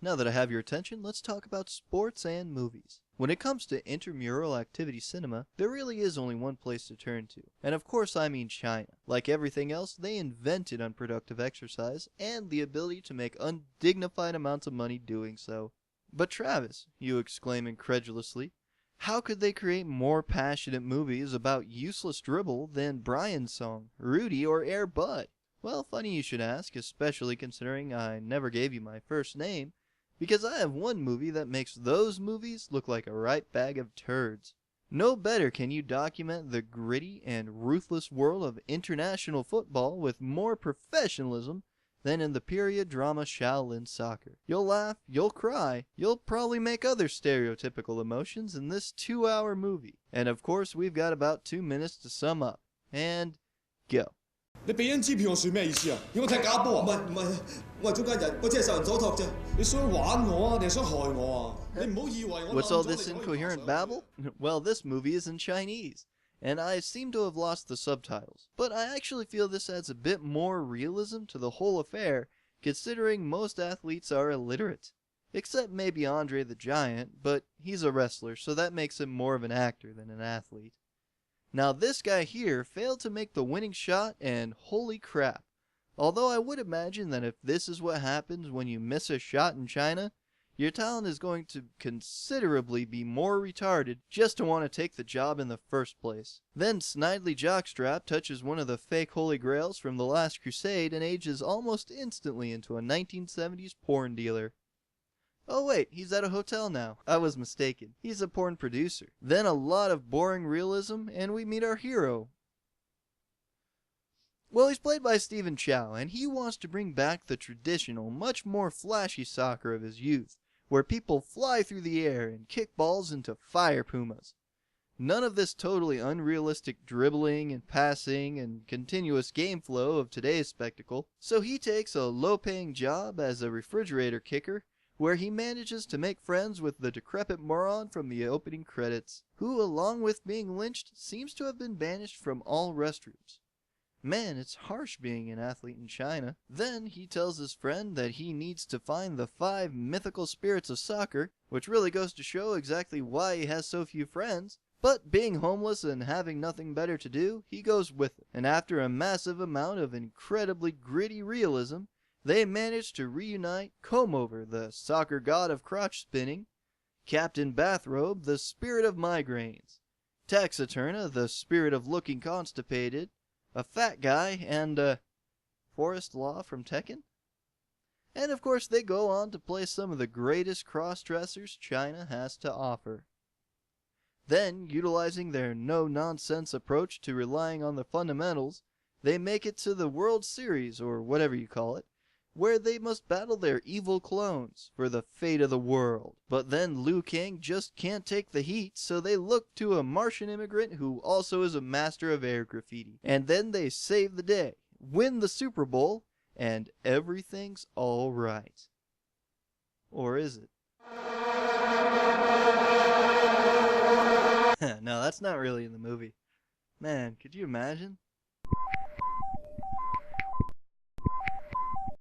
Now that I have your attention, let's talk about sports and movies. When it comes to intramural activity cinema, there really is only one place to turn to. And of course I mean China. Like everything else, they invented unproductive exercise and the ability to make undignified amounts of money doing so. But Travis, you exclaim incredulously, how could they create more passionate movies about useless dribble than Brian's Song, Rudy, or Air Bud? Well, funny you should ask, especially considering I never gave you my first name, because I have one movie that makes those movies look like a right bag of turds. No better can you document the gritty and ruthless world of international football with more professionalism than in the period drama Shaolin soccer. You'll laugh, you'll cry, you'll probably make other stereotypical emotions in this 2-hour movie. And of course we've got about 2 minutes to sum up. And go. 你俾張支票我算咩意思啊？要我踢假波啊？唔係，我係中間人，我只係受人所託啫。你想玩我啊，定係想害我啊？你唔好以為我 What's all this incoherent babble? Well, this movie is in Chinese, and I seem to have lost the subtitles. But I actually feel this adds a bit more realism to the whole affair, considering most athletes are illiterate. Except maybe Andre the Giant, but he's a wrestler, so that makes him more of an actor than an athlete. Now this guy here failed to make the winning shot, and holy crap. Although I would imagine that if this is what happens when you miss a shot in China, your talent is going to considerably be more retarded just to want to take the job in the first place. Then Snidely Jockstrap touches one of the fake holy grails from the Last Crusade and ages almost instantly into a 1970s porn dealer. Oh wait, he's at a hotel now. I was mistaken. He's a porn producer. Then a lot of boring realism, and we meet our hero. Well, he's played by Stephen Chow, and he wants to bring back the traditional, much more flashy soccer of his youth, where people fly through the air and kick balls into fire pumas. None of this totally unrealistic dribbling and passing and continuous game flow of today's spectacle, so he takes a low-paying job as a refrigerator kicker, where he manages to make friends with the decrepit moron from the opening credits, who, along with being lynched, seems to have been banished from all restrooms. Man, it's harsh being an athlete in China. Then he tells his friend that he needs to find the 5 mythical spirits of soccer, which really goes to show exactly why he has so few friends. But being homeless and having nothing better to do, he goes with it. And after a massive amount of incredibly gritty realism, they manage to reunite Comb-Over, the soccer god of crotch spinning, Captain Bathrobe, the spirit of migraines, Taxaturna, the spirit of looking constipated, a fat guy, and, Forrest Law from Tekken? And of course they go on to play some of the greatest cross-dressers China has to offer. Then, utilizing their no-nonsense approach to relying on the fundamentals, they make it to the World Series, or whatever you call it, where they must battle their evil clones for the fate of the world. But then Liu Kang just can't take the heat, so they look to a Martian immigrant who also is a master of air graffiti. And then they save the day, win the Super Bowl, and everything's alright. Or is it? No, that's not really in the movie. Man, could you imagine?